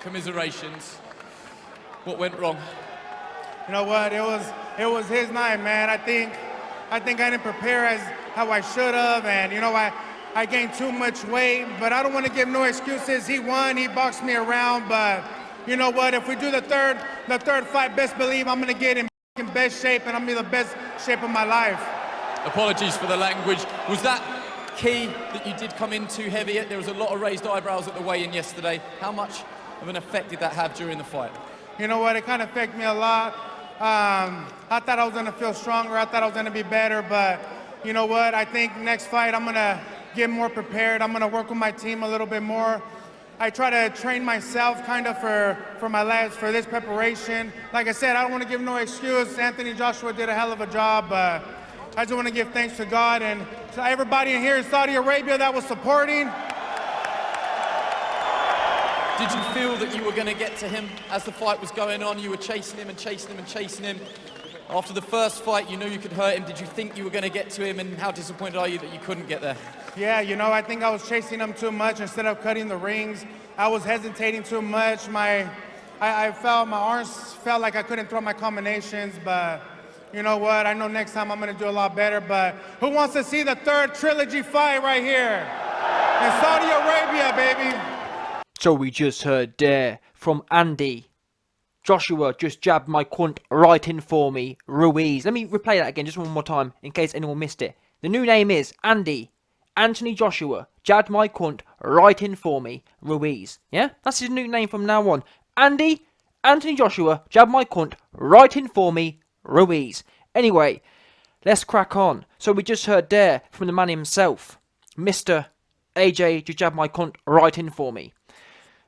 Commiserations. What went wrong? You know what? It was his night, man. I think I didn't prepare as how I should have, and I gained too much weight. But I don't want to give no excuses. He won. He boxed me around. But you know what? If we do the third fight, best believe I'm gonna get in best shape, and I'm gonna be the best shape of my life. Apologies for the language. Was that key that you did come in too heavy? There was a lot of raised eyebrows at the weigh-in yesterday. How much of an effect did that have during the fight? You know what? It kind of affected me a lot. I thought I was gonna feel stronger. I thought I was gonna be better, but you know what? I think next fight I'm gonna get more prepared. I'm gonna work with my team a little bit more. I try to train myself kind of for this preparation. Like I said, I don't want to give no excuse. Anthony Joshua did a hell of a job, but I just want to give thanks to God and to everybody in here in Saudi Arabia that was supporting. Did you feel that you were going to get to him as the fight was going on? You were chasing him and chasing him and chasing him. After the first fight, you knew you could hurt him. Did you think you were going to get to him, and how disappointed are you that you couldn't get there? Yeah, I think I was chasing him too much instead of cutting the rings. I was hesitating too much. My arms felt like I couldn't throw my combinations, but you know what? I know next time I'm going to do a lot better, but who wants to see the third trilogy fight right here in Saudi Arabia, baby? So we just heard there from Andy. Joshua just jabbed my cunt right in for me, Ruiz. Let me replay that again just one more time in case anyone missed it. The new name is Andy. Anthony Joshua jabbed my cunt right in for me, Ruiz. Yeah? That's his new name from now on. Anthony Joshua jabbed my cunt right in for me, Ruiz. Anyway, let's crack on. So we just heard there from the man himself, Mr. AJ just jabbed my cunt right in for me.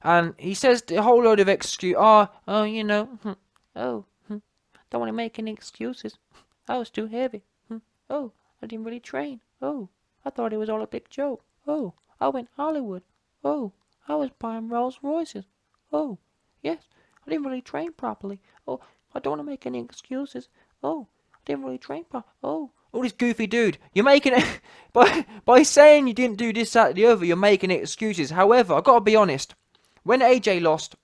And he says a whole load of excuses. Don't want to make any excuses. I was too heavy. I didn't really train. I thought it was all a big joke. I went Hollywood. I was buying Rolls Royces. Yes, I didn't really train properly. I don't want to make any excuses. I didn't really train properly. All this goofy dude, you're making it by saying you didn't do this, that, the other. You're making excuses. However, I gotta be honest. When AJ lost,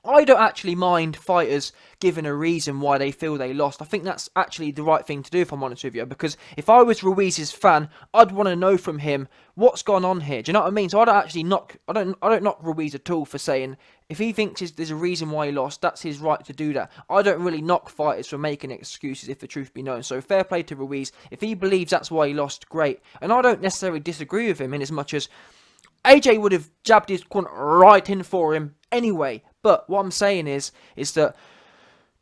I don't actually mind fighters giving a reason why they feel they lost. I think that's actually the right thing to do, if I'm honest with you. Because if I was Ruiz's fan, I'd want to know from him what's gone on here. Do you know what I mean? So I don't knock Ruiz at all for saying if he thinks there's a reason why he lost, that's his right to do that. I don't really knock fighters for making excuses, if the truth be known. So fair play to Ruiz. If he believes that's why he lost, great. And I don't necessarily disagree with him in as much as AJ would have jabbed his cunt right in for him anyway. But what I'm saying is that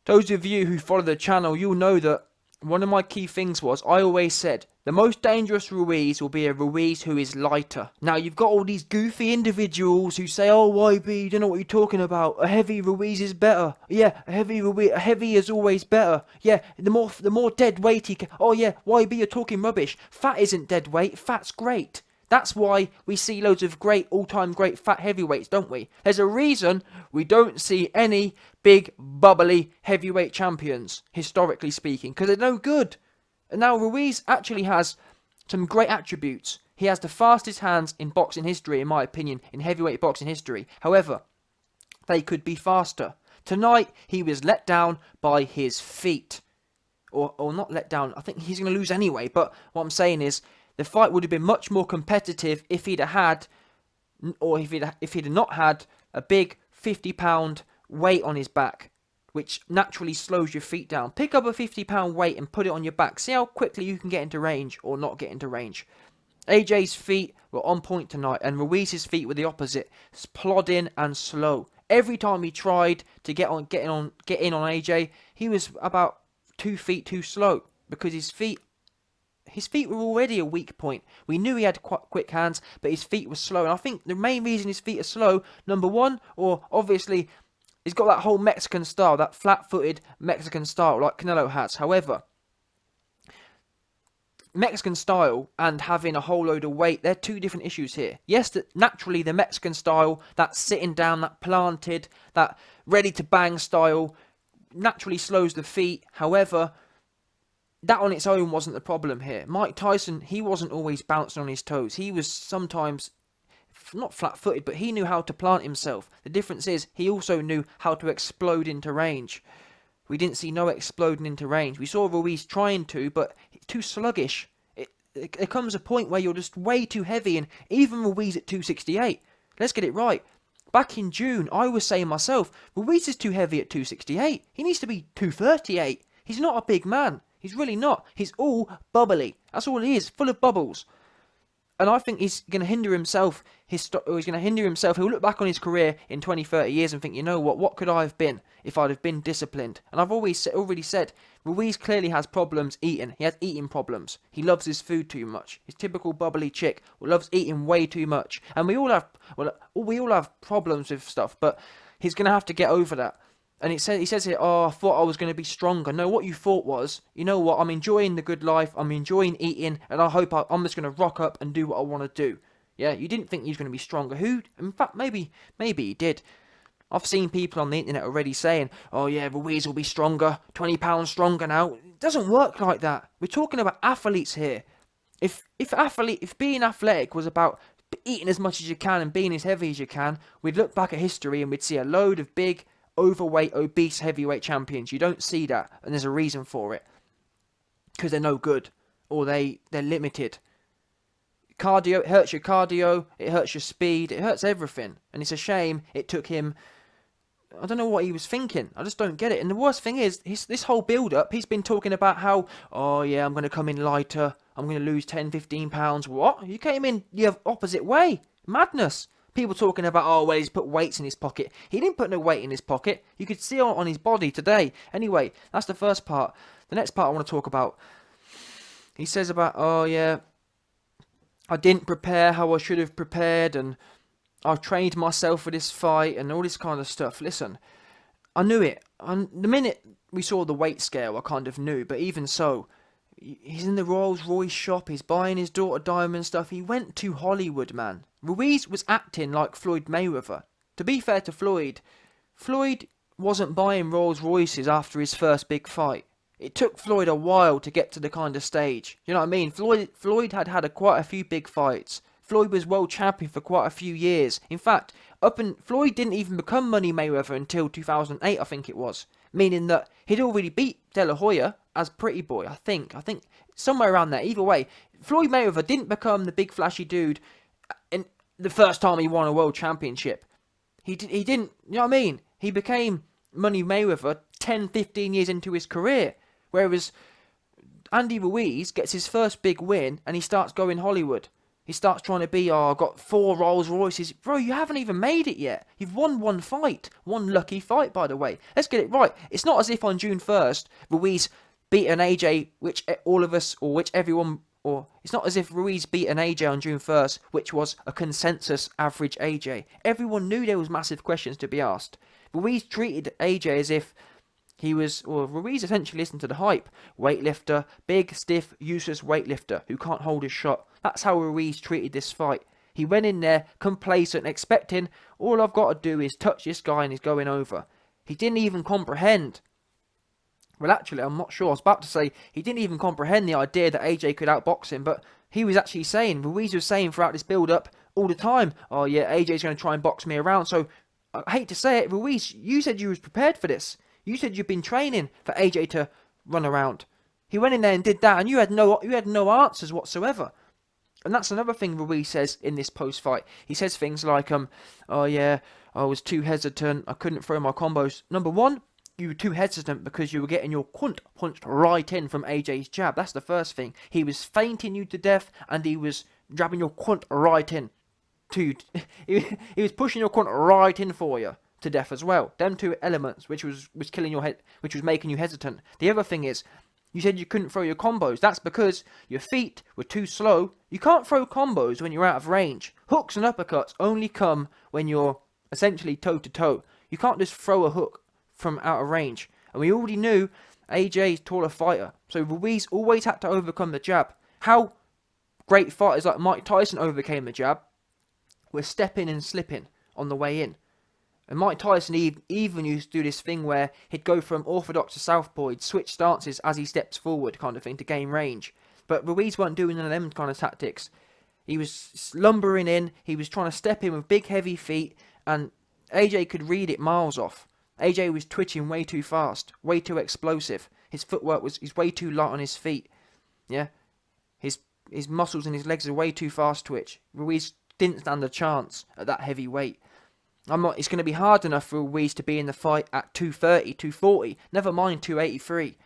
those of you who follow the channel, you'll know that one of my key things was, I always said, the most dangerous Ruiz will be a Ruiz who is lighter. Now, you've got all these goofy individuals who say, YB, you don't know what you're talking about. A heavy Ruiz is better. Yeah, a heavy is always better. Yeah, the more dead weight he can. YB, you're talking rubbish. Fat isn't dead weight. Fat's great. That's why we see loads of great, all-time great fat heavyweights, don't we? There's a reason we don't see any big, bubbly heavyweight champions, historically speaking, because they're no good. And now Ruiz actually has some great attributes. He has the fastest hands in boxing history, in my opinion, in heavyweight boxing history. However, they could be faster. Tonight, he was let down by his feet. Or not let down, I think he's going to lose anyway, but what I'm saying is, the fight would have been much more competitive if he'd not had a big 50-pound weight on his back, which naturally slows your feet down. Pick up a 50-pound weight and put it on your back. See how quickly you can get into range or not get into range. AJ's feet were on point tonight, and Ruiz's feet were the opposite, plodding and slow. Every time he tried to get in on AJ, he was about 2 feet too slow because his feet were already a weak point. We knew he had quite quick hands, but his feet were slow. And I think the main reason his feet are slow, number one, or obviously, he's got that whole Mexican style, that flat-footed Mexican style like Canelo has. However, Mexican style and having a whole load of weight, they're two different issues here. Yes, naturally the Mexican style, that sitting down, that planted, that ready-to-bang style, naturally slows the feet. However, that on its own wasn't the problem here. Mike Tyson, he wasn't always bouncing on his toes. He was sometimes not flat-footed, but he knew how to plant himself. The difference is he also knew how to explode into range. We didn't see no exploding into range. We saw Ruiz trying to, but too sluggish. There comes a point where you're just way too heavy, and even Ruiz at 268. Let's get it right. Back in June, I was saying myself, Ruiz is too heavy at 268. He needs to be 238. He's not a big man. He's really not. He's all bubbly. That's all he is, full of bubbles. And I think he's going to hinder himself. He's going to hinder himself. He'll look back on his career in 20, 30 years and think, you know what? What could I have been if I'd have been disciplined? And I've already said, Ruiz clearly has problems eating. He has eating problems. He loves his food too much. His typical bubbly chick who loves eating way too much. And we all have problems with stuff, but he's going to have to get over that. And he says here, oh, I thought I was going to be stronger. No, what you thought was, you know what, I'm enjoying the good life, I'm enjoying eating, and I hope I'm just going to rock up and do what I want to do. Yeah, you didn't think he was going to be stronger. Who? In fact, maybe he did. I've seen people on the internet already saying, oh yeah, Ruiz will be stronger, 20 pounds stronger now. It doesn't work like that. We're talking about athletes here. If being athletic was about eating as much as you can and being as heavy as you can, we'd look back at history and we'd see a load of big, overweight, obese heavyweight champions. You don't see that, and there's a reason for it. Because they're no good, or they're limited. Cardio, it hurts your cardio, it hurts your speed, it hurts everything. And it's a shame it took him, I don't know what he was thinking. I just don't get it. And the worst thing is, this whole build-up, he's been talking about how, oh yeah, I'm going to come in lighter, I'm going to lose 10, 15 pounds. What? You came in the opposite way. Madness. People talking about, oh, well, he's put weights in his pocket. He didn't put no weight in his pocket. You could see on his body today. Anyway, that's the first part. The next part I want to talk about, he says about, oh, yeah, I didn't prepare how I should have prepared, and I've trained myself for this fight, and all this kind of stuff. Listen, I knew it. The minute we saw the weight scale, I kind of knew, but even so, he's in the Rolls Royce shop, he's buying his daughter diamond stuff. He went to Hollywood, man. Ruiz was acting like Floyd Mayweather. To be fair to Floyd wasn't buying Rolls Royces after his first big fight. It took Floyd a while to get to the kind of stage. You know what I mean? Floyd had quite a few big fights. Floyd was world champion for quite a few years. In fact, Floyd didn't even become Money Mayweather until 2008, I think it was. Meaning that he'd already beat De La Hoya as Pretty Boy, I think somewhere around there. Either way, Floyd Mayweather didn't become the big flashy dude in the first time he won a world championship. He didn't, you know what I mean? He became Money Mayweather 10, 15 years into his career. Whereas Andy Ruiz gets his first big win and he starts going Hollywood. He starts trying to be, oh, I've got 4 Rolls Royces. Bro, you haven't even made it yet. You've won one fight. One lucky fight, by the way. Let's get it right. It's not as if on June 1st, Ruiz beat an AJ, which all of us, or which everyone, or it's not as if Ruiz beat an AJ on June 1st, which was a consensus average AJ. Everyone knew there was massive questions to be asked. Ruiz treated AJ as if he was, or Ruiz essentially listened to the hype. Weightlifter, big, stiff, useless weightlifter who can't hold his shot. That's how Ruiz treated this fight. He went in there complacent, expecting, all I've got to do is touch this guy and he's going over. He didn't even comprehend. Well, actually, I'm not sure. I was about to say he didn't even comprehend the idea that AJ could outbox him, but he was actually saying, Ruiz was saying throughout this build-up all the time, oh yeah, AJ's going to try and box me around. So, I hate to say it, Ruiz, you said you was prepared for this. You said you've been training for AJ to run around. He went in there and did that, and you had no answers whatsoever. And that's another thing Ruiz says in this post-fight. He says things like, oh yeah, I was too hesitant, I couldn't throw my combos. Number one, you were too hesitant because you were getting your cunt punched right in from AJ's jab. That's the first thing. He was feinting you to death, and he was jabbing your cunt right in. He was pushing your cunt right in for you to death as well. Them two elements, which was killing your head, which was making you hesitant. The other thing is, you said you couldn't throw your combos. That's because your feet were too slow. You can't throw combos when you're out of range. Hooks and uppercuts only come when you're essentially toe-to-toe. You can't just throw a hook from out of range. And we already knew AJ's taller fighter. So Ruiz always had to overcome the jab. How great fighters like Mike Tyson overcame the jab were stepping and slipping on the way in. And Mike Tyson even used to do this thing where he'd go from orthodox to southpaw, he'd switch stances as he steps forward kind of thing to gain range. But Ruiz weren't doing none of them kind of tactics. He was lumbering in. He was trying to step in with big, heavy feet, and AJ could read it miles off. AJ was twitching way too fast, way too explosive. His footwork he's way too light on his feet. Yeah, his muscles and his legs are way too fast twitch. Ruiz didn't stand a chance at that heavy weight. It's going to be hard enough for Ruiz to be in the fight at 230, 240, never mind 283.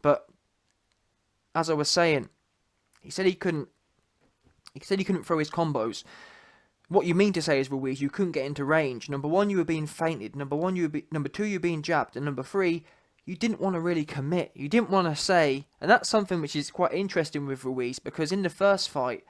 But as I was saying, he said he couldn't throw his combos. What you mean to say is, Ruiz, you couldn't get into range. Number one, you were being feinted. Number two, you were being jabbed. And number three, you didn't want to really commit. You didn't want to say, and that's something which is quite interesting with Ruiz, because in the first fight,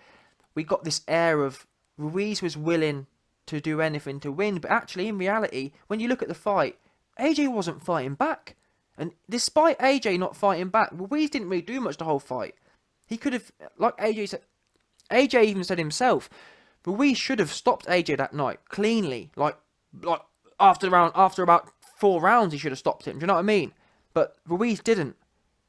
we got this air of Ruiz was willing to do anything to win, but actually, in reality, when you look at the fight, AJ wasn't fighting back. And despite AJ not fighting back, Ruiz didn't really do much the whole fight. He could have, like AJ said, AJ even said himself, Ruiz should have stopped AJ that night cleanly. Like after about 4 rounds, he should have stopped him. Do you know what I mean? But Ruiz didn't.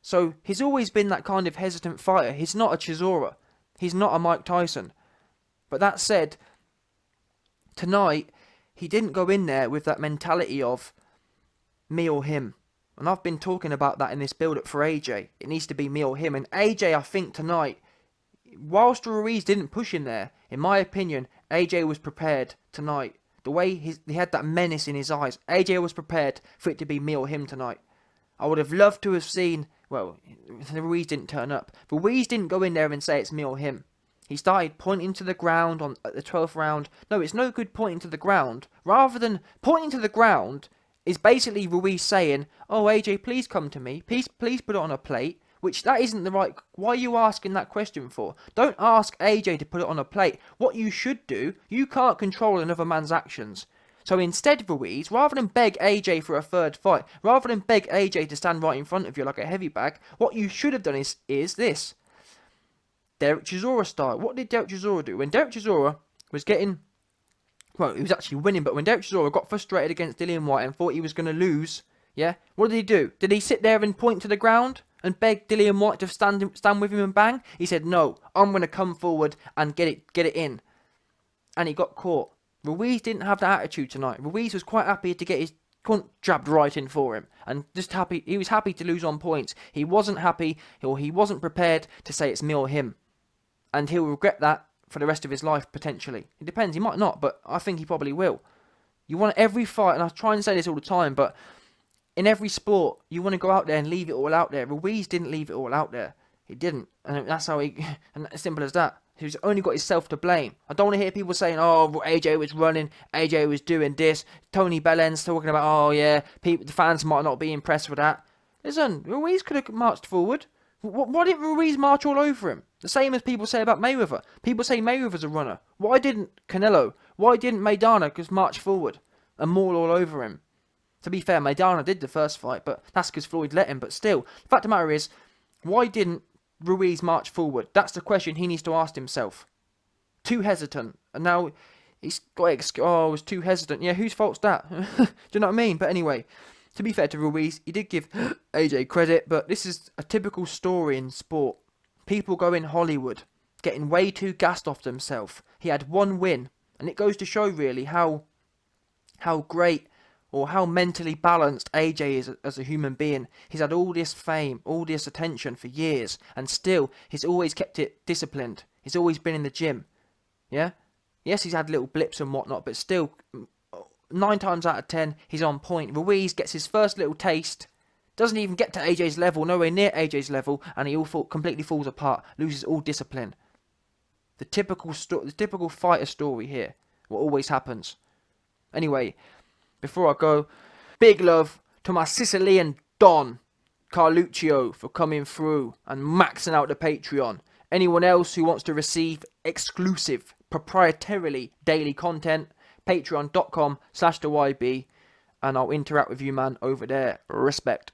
So he's always been that kind of hesitant fighter. He's not a Chisora. He's not a Mike Tyson. But that said, tonight, he didn't go in there with that mentality of me or him. And I've been talking about that in this build-up for AJ. It needs to be me or him. And AJ, I think, tonight, whilst Ruiz didn't push him there, in my opinion, AJ was prepared tonight. The way he had that menace in his eyes, AJ was prepared for it to be me or him tonight. I would have loved to have seen, well, Ruiz didn't turn up. Ruiz didn't go in there and say it's me or him. He started pointing to the ground at the 12th round. No, it's no good pointing to the ground. Rather than pointing to the ground is basically Ruiz saying, oh, AJ, please come to me. Please put it on a plate. Which, that isn't the right... Why are you asking that question for? Don't ask AJ to put it on a plate. What you should do, you can't control another man's actions. So instead, Ruiz, rather than beg AJ for a third fight, rather than beg AJ to stand right in front of you like a heavy bag, what you should have done is this. Derek Chisora style. What did Derek Chisora do? When Derek Chisora was getting... Well, he was actually winning, but when Derek Chisora got frustrated against Dillian Whyte and thought he was going to lose, yeah, what did he do? Did he sit there and point to the ground and beg Dillian Whyte to stand with him and bang? He said, no, I'm going to come forward and get it in. And he got caught. Ruiz didn't have that attitude tonight. Ruiz was quite happy to get his cunt jabbed right in for him. And just happy, he was happy to lose on points. He wasn't happy, or he wasn't prepared to say it's me or him. And he'll regret that for the rest of his life, potentially. It depends, he might not, but I think he probably will. You want every fight, and I try and say this all the time, but in every sport, you want to go out there and leave it all out there. Ruiz didn't leave it all out there. He didn't. And that's how he... And as simple as that. He's only got himself to blame. I don't want to hear people saying, oh, AJ was running, AJ was doing this. Tony Bellen's talking about, oh, yeah, the fans might not be impressed with that. Listen, Ruiz could have marched forward. Why didn't Ruiz march all over him? The same as people say about Mayweather. People say Mayweather's a runner. Why didn't Canelo? Why didn't Maidana just march forward and maul all over him? To be fair, Maidana did the first fight, but that's because Floyd let him. But still, the fact of the matter is, why didn't Ruiz march forward? That's the question he needs to ask himself. Too hesitant. And now he's got, oh, I was too hesitant. Yeah, whose fault's that? Do you know what I mean? But anyway, to be fair to Ruiz, he did give AJ credit, but this is a typical story in sport. People go in Hollywood, getting way too gassed off themselves. He had one win, and it goes to show really how great or how mentally balanced AJ is as a human being. He's had all this fame, all this attention for years, and still, he's always kept it disciplined. He's always been in the gym. Yeah? Yes, he's had little blips and whatnot, but still, 9 times out of 10, he's on point. Ruiz gets his first little taste, doesn't even get to AJ's level, nowhere near AJ's level, and he completely falls apart, loses all discipline. The typical fighter story here, what always happens. Anyway, before I go, big love to my Sicilian Don, Carluccio, for coming through and maxing out the Patreon. Anyone else who wants to receive exclusive, proprietarily daily content, patreon.com/theyb, and I'll interact with you, man, over there. Respect.